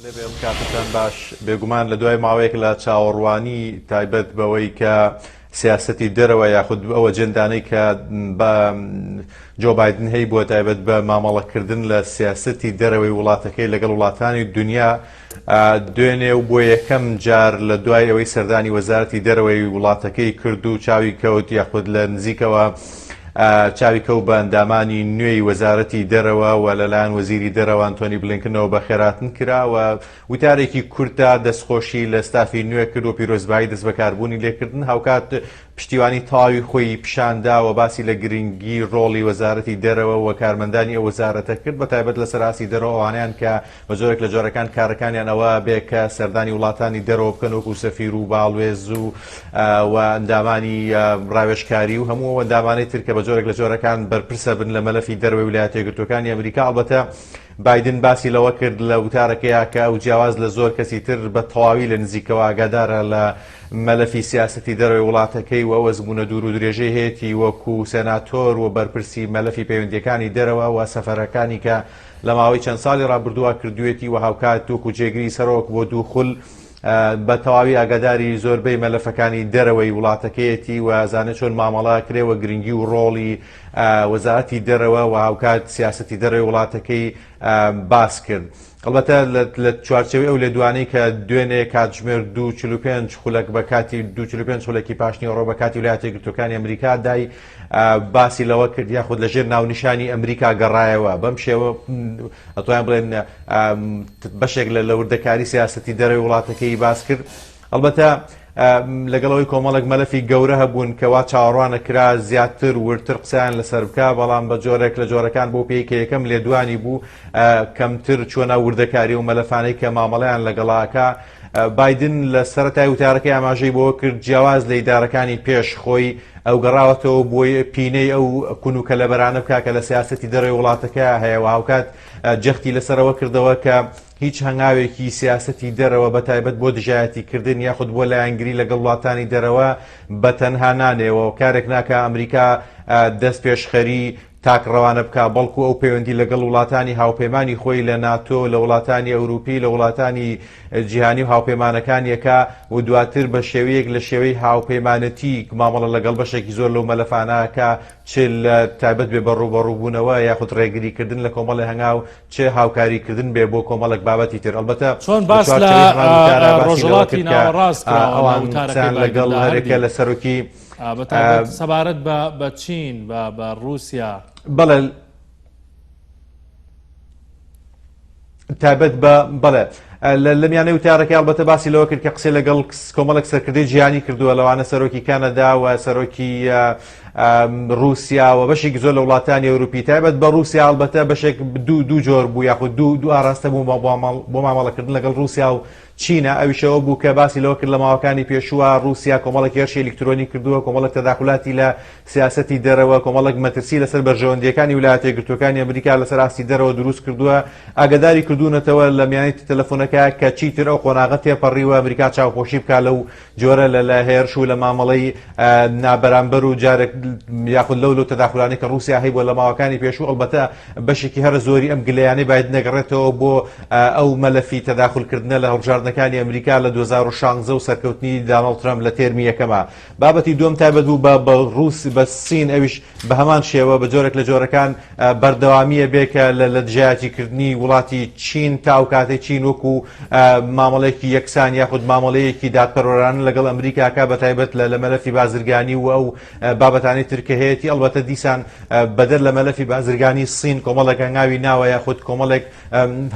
لێبێ کاتتان باش بێگومان لە دوای ماوەیەک لە چاوەڕوانی تایبەت بەوەی کە سیاسەتی دەرەوە یاخود ئەوە جەندانەی کە بە جۆ بایدن هەی بووە تایبەت بە مامەڵەکردن لە سیاسەتی دەرەوەی وڵاتەکەی لەگەڵ وڵاتانی دنیا دوێنێ و بۆ یەکەم جار لە دوای ئەوەی سەردانی وەزارەتی دەرەوەی وڵاتەکەی کرد و چاوی کەوت یاخود لە نزیکەوە چاوی کەوت بە ئەندامانی نوێی وەزارەتی دەرەوە و لەلایەن وەزیری دەرەوە ئەنتۆنی بلینکنەوە بە خێراتن کراوە وتارێکی کورتە دەستخۆشی لە ستافی نوێ کرد و پیرۆزبایی دەست بەکاربوونی لێکردن هاوکات پشتیوانی تاوی خۆی پیشاندا و باسی لە گرنگی ڕۆڵی وەزارەتی دەرەوە و کارمەندانی ئەو وەزارەتە کرد بە تایبەت لە سەراسی دەرەوە ئەوانیان کە بە جۆرێک لە جۆرەکان کارەکانیان ئەوە بێ کە سەردانی وڵاتانی دەرەوە بکەن وەکو سەفیر و باڵوێز و ئەندامانی ڕاوێژکاری و هەموو ئەندامانەی تر کە بە جۆرێک لە جۆرەکان بەرپرسە بن لە مەلەفی دەرەوەی ویلایەتە یەکگرتووەکانی ئەمریکا. ئەڵبەتە بایدن باسی لەوە کرد لە وتارەکەیە کە ئەو جیاواز لە زۆر کەسی تر بە تەواوی لە نزیکەوە ئاگادارە لە مەلەفی سیاسەتی دەرەوەی وڵاتەکەی و ئەوە زبوونە دوور و درێژەی هەیەی وەکو سێناتۆر و بەرپرسی مەلەفی پەیوەندیەکانی دەرەوە و سەفەرەکانی کە لە ماوەی چەند ساڵی ڕابردووە کردوێتی و هاوکات وەکو جێگری سەرۆک بۆ دوو خول بە تەواوی ئاگاداری زۆربەی مەلەفەکانی دەرەوەی وڵاتەکەیەتی و ئازانە چۆن مامەڵا کرێوە گرنگی و ڕۆڵی وەزارەتی دەرەوە و هاوکات سیاسەتی دەرەوەی وڵاتەکەی باس کرد. ئەڵبەتە لە چوارچەوەی ئەو لێدوانەی کە دوێنێ کاتژمێر 2:45 خولەک بە کاتی 2:45 خولەکی پاشنیوەڕۆ بە کاتی ویلایەتە یەکگرتووەکانی ئەمریکا دای باسی لەوە کرد یاخود لەژێر ناونیشانی ئەمریکا گەڕایەوە بەم شێوە ئەتوانین بڵێن بەشێک لە وردەکاری سیاسەتی دەرەوەی وڵاتەکەی باس کرد. ئەڵبەتە لەگەڵەوەی کۆمەڵێک مەلەفی گەورە هەبوون کەوا چاوەڕوانە کرا زیاتر ورتر قسەیان لەسەر بکە بەڵام بە جۆرێک لە جۆرەکان بۆ پێیکە یەکەم لێدوانی بوو کەمتر چۆنە وردەکاری و مەلەفانەی کە مامەڵەیان لەگەڵاکە. بایدن لە سەرەتای وتارەکەی ئاماژەی بۆ کرد جیاواز لە ئیدارەکانی پێش خۆی ئەو گەڕاوەتەوە بۆی پینەی ئەو کونوکە لە بەرانە بکە کە لە سیاسەتی دەرەوەی وڵاتەکە هەیە و هاوکات جەختی لەسەرەوە کردەوە کە هیچ هەنگاوێکی سیاسەتی دەرەوە بە تایبەت بۆ دژایەتیکردن یاخود بۆ لایەنگری لەگەڵ وڵاتانی دەرەوە بەتەنها نانێەوە و کارێک ناکە ئەمریکا دەست پێشخەری تاکڕەوانە بکە بەڵکو ئەو پەیوەندی لەگەڵ وڵاتانی هاوپەیمانی خۆی لە ناتۆ لە وڵاتانی ئەوروپی لە وڵاتانی جیهانی و هاوپەیمانەکانیەکە و دواتر بە شێوەیەک لە شێوەی هاوپەیمانەتی مامەڵە لەگەڵ بەشێکی زۆر لەو مەلەفانەکە چ لە تایبەت بێ بەڕووبەڕووبوونەوە یاخود ڕێگریکردن لە کۆمەڵی هەنگاو چه هاوکاریکردن بێ بۆ کۆمەڵێک بابەتی تر. ئەلبەتە چۆن باس لە ڕۆژهەڵاتی ناوەڕاست ئەوان لەگەڵ هەرێکە لە سەرۆکی سەبارەت بە چین بە رووسیا بەڵێ تایبەت بە بەڵێ لە میانەی وتارەکە ئەڵبەتە باسی لەوە کرد کە قسەی لەگەڵ کۆمەڵێک سەرکردەی جیهانی کردووە لەوانە سەرۆکی کانەدا و سەرۆکی رووسیا و بەشێک زۆر لە وڵاتانی ئەوروپی تایبەت بە رووسیا ئەڵبەتە بەشێک دوو جۆر بوو یاخود دوو ئاراستە بوو بۆ مامەڵەکردن لەگەڵ رووسیا و چینە. ئەویشەوە بوو کە باسی لەوە کرد لە ماوەکانی پێشووە رووسیا کۆمەڵێک هێرشی ئەلکترۆنی کردووە کۆمەڵێک تەداخلاتی لە سیاسەتی دەرەوە کۆمەڵێک مەترسی لەسەر بەرژەوەندیەکانی ویلایەتە یەکگرتووەکانی ئەمریکا لەسەر ئاستی دەرەوە دروست کردووە ئاگاداری کردوونەتەوە لە میانەی تەلەفۆنەکە کە چیتر ئەو قۆناغە تێپەڕیوە ئەمریکا چاوپۆشی بکات لەو جۆرە لە هێرش و لە مامەڵەی نابەرامبەر و جارێک یاخود لەو تەداخلانەی کە رووسیا هەیە بۆ لە ماوەکانی پێشوو. ئەڵبەتە بەشێکی هەر زۆری ئەم گلەیانەی باید نەگەڕێتەوە بۆ ئەو مەلەفی تەداخلکردنە لە هەڵبژاردنەکانی ئەمریکا لە 2016 و سەرکەوتنی دانەڵد ترەمپ لە تێرمی یەکەمە. بابەتی دووەم تایبەت بوو بە رووس بە سین ئەویش بە هەمان شێوە بە جۆرێک لە جۆرەکان بەردەوامیە بێکە لە دژایەتیکردنی وڵاتی چین تا ئەو کاتەی چین وەکو مامەڵەیەکی یەکسان یاخود مامەڵەیەکی دادپەروەرانە لەگەڵ ئەمریکاکە بە تایبەت لە مەلەفی بازرگانی و ئەو بابەتانی ترکە هەیەی. ئەڵبەتە دیسان بەدەر لە مەلەفی بازرگانی سین کۆمەڵێک هەنگاوی ناوە یاخود کۆمەڵێک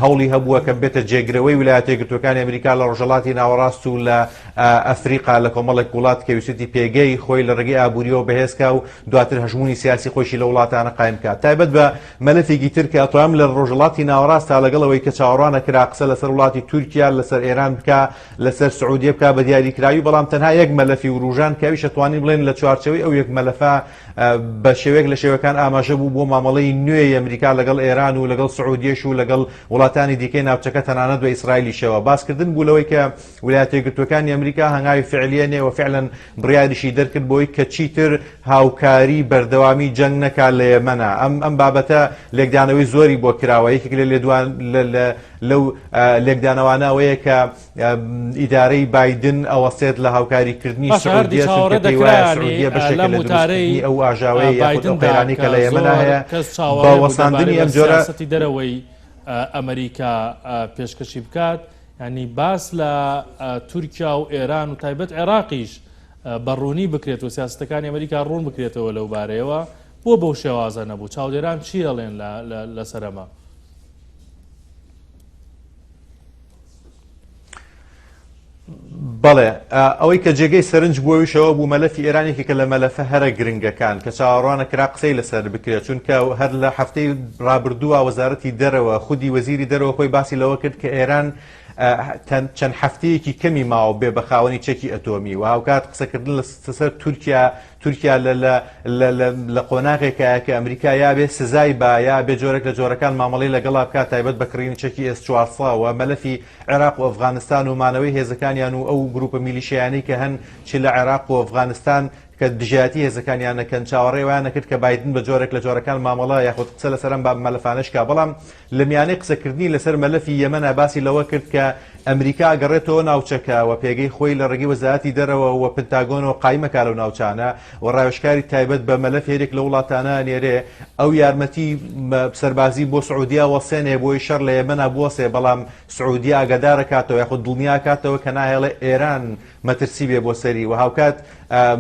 هەوڵی هەبووە کە بێتە جێگرەوەی ویلایەتە یەکگرتووەکانی ئەمریکا لە ڕۆژهەڵاتی ناوەڕاست و لە ئەفریقا لە کۆمەڵێک وڵات کە ویستی پێگەی خۆی لە ڕێگەی ئابووریەوە بەهێزکا و دواتر هەژمونی سیاسی خۆشی لە وڵاتانە قایم کات. تایبەت بە مەلەفێکی تر کە ئەتوانم لە ڕۆژهەڵاتی ناوەڕاستە لەگەڵەوەی کە چاوەڕوانە کرا قسە لەسەر وڵاتی تورکیا لەسەر ئێران بکە لەسەر سعودیە بکە بە دیاریکراوی بەڵام تەنها یەک مەلەفی وروژان کە ئەویش ئەتوانین بڵێن لە چوارچەوەی ئەو یەک مەلەفە بە شێوەیەک لە شێوەکان ئاماژە بوو بۆ مامەڵەی نوێی ئەمریکا لەگەڵ ئێران و لەگەڵ سعودیەش و لەگەڵ وڵاتانی دیکەی ناوچەکە تەنانەت بە ئیسرائیلیشەوە باسکردن بوو لەوەی کە ویلایەتە یەکگرتووەکانی ئەمریکا هەنگاوی فعلیەنێ و فعلەن بڕیاریشی دەرکرد بۆی کە چیتر هاوکاری بەردەوامی جەنگ نەکات لە یەمەنە. ئەم بابەتە لێکدانەوەی زۆری بۆ کراوە. یەکێک لەو لێکدانەوانەوەیە کە ئیدارەی بایدن ئەوەسێت لە هاوکاریکردنی سعودیە سعودیە بەشێک لە دروستکردنی ئەو ئاژاوەی یاخود ئەو قەیرانی کە لە یەمەنە هەیە بە وەساندنی ئەم جۆرە سیاسەتی دەرەوەی ئەمریکا پێشکەشی بکات. ینی باس لە تورکیا و ئێران و تایبەت عێراقیش بەڕوونی بکرێت و سیاستەکانی ئەمریکا ڕوون بکرێتەوە لەو بارەیەوە بۆ بەو شێوازە نەبوو. چاودێران چی دەڵێن لەسەرەمە؟ بەڵێ ئەوەی کە جێگەی سەرنج بۆویشەوە بوو مەلەفی ئێرانێکی کە لە مەلەفە هەرە گرنگەکان کە چاوەڕوانە کرا قسەی لەسەر بکرێت، چونکە هەر لە هەفتەی ڕابردووە وەزارەتی دەرەوە خودی وەزیری دەرەوە خۆی باسی لەوە کرد کە ئێران چەند هەفتەیەکی کەمی ماوە بێ بە خاوەنی چەکی ئەتۆمی و هاوکات قسەکردن لەسەر تورکیا لە قۆناغێکە کە ئەمریکا یا بێ سزای با یا بێ جۆرێک لە جۆرەکان مامەڵەی لەگەڵا بکات تایبەت بەکڕینی چەکی S400 و مەلەفی عێراق و ئەفغانستان و مانەوەی هێزەکانیان و ئەو گروپە میلیشیانی کە هەن چ لە عێراق و ئەفغانستان کە دژایەتی هێزەکانیانەکەن چاوەڕێویان نەکرد کە بایدن بە جۆرێک لە جۆرەکان مامەڵە یاخود قسە لەسەرم با مەلەفانشکا. بەڵام لە میانەی قسەکردنی لەسەر مەلەفی یەمەنە باسی لەوە کرد کە ئەمریکا گەڕێتەوە ناوچەکە و پێگەی خۆی لە ڕێگەی وەزارەتی دەرەوە و پنتاگۆنەوە قایمەکە لەو ناوچانە و ڕاوێژکاری تایبەت بە مەلەف هێرێک لە وڵاتانە نێرێ ئەو یارمەتی سەربازی بۆ سعودیا وەسێنێ بۆی شەڕ لە یەمەنە بوەسێ، بەڵام سعودیا ئاگادارەکاتەوە یاخود دڵنیا کاتەوە کە ناهێڵێ ئێران مەترسی بێ بۆ سەری و هاوکات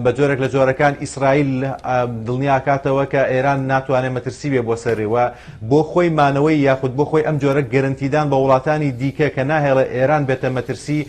بە جۆرێک لە جۆرەکان ئیسرائیل دڵنیا کاتەوە کە ئێران ناتوانێت مەترسی بێ بۆ سەری و بۆ خۆی مانەوەی یاخود بۆ خۆی ئەم جۆرە گەرنتیدان بە وڵاتانی دیکە کە ناهێڵێ ئێران بێتە مەترسی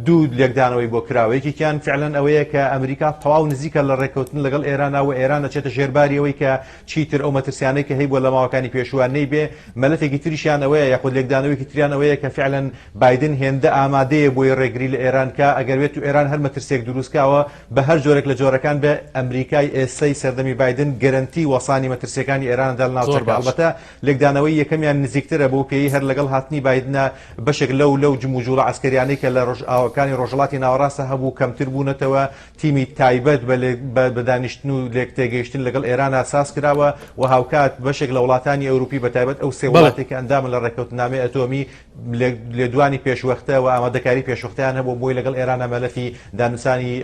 دوو لێکدانەوەی بۆ کراوەیەکیان فعلەن ئەوەیە کە ئەمریکا تەواو نزیکە لە ڕێکەوتن لەگەڵ ئێرانە و ئێران دەچێتە ژێرباری ئەوەی کە چیتر ئەو مەترسیانەی کە هەیە بۆ لە ماوەکانی پێشوان نەیبێ. مەلەفێکی تریشیان ئەوەیە یاخود لێکدانەوەیەکی تریان ئەوەیە کە فعلەن بایدن هێندە ئامادەیە بۆی ڕێگری لە ئێران کە ئەگەر بێت و ئێران هەر مەترسێک دروستکاوە بە هەر جۆرێک لە جۆرەکان بە ئەمریکای ئێستای سەردەمی بایدن گەرنتی وەسانی مەترسیەکانی ئێراندا لە ناوچەکە. البەتە لێکدانەوەی یەکەمیان نزیکترە بۆ پێی هەر لەگەڵ هاتنی بایدنە بەشێک لەو جموجوڵە عسکەریانەی کە لە ڕۆژئاوەکانی ڕۆژهەڵاتی ناوەڕاستە هەبوو کەمتر بوونەتەوە تیمی تایبەت بە دانیشتن و لێکتێگەیشتن لەگەڵ ئێران ئاساس کراوە و هاوکات بەشێک لە وڵاتانی ئەوروپی بە تایبەت ئەو سێ وڵاتی کە ئەندامن لە ڕێکەوتنامەی ئەتۆمی لێدوانی پێشوەختە و ئامادەکاری پێشوەختیان هەبوو بۆی لەگەڵ ئێرانە مەلەفی دانووسانی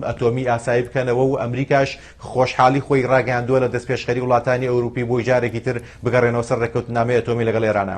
ئەتۆمی ئاسایی بکەنەوە و ئەمریکاش خۆشحاڵی خۆی ڕاگەاندووە لە دەست پێشخەری وڵاتانی ئەوروپی بۆی جارێکی تر بگەڕێنەوە سەر ڕێکەوتنامەی ئەتۆمی لەگەڵ ئێرانە.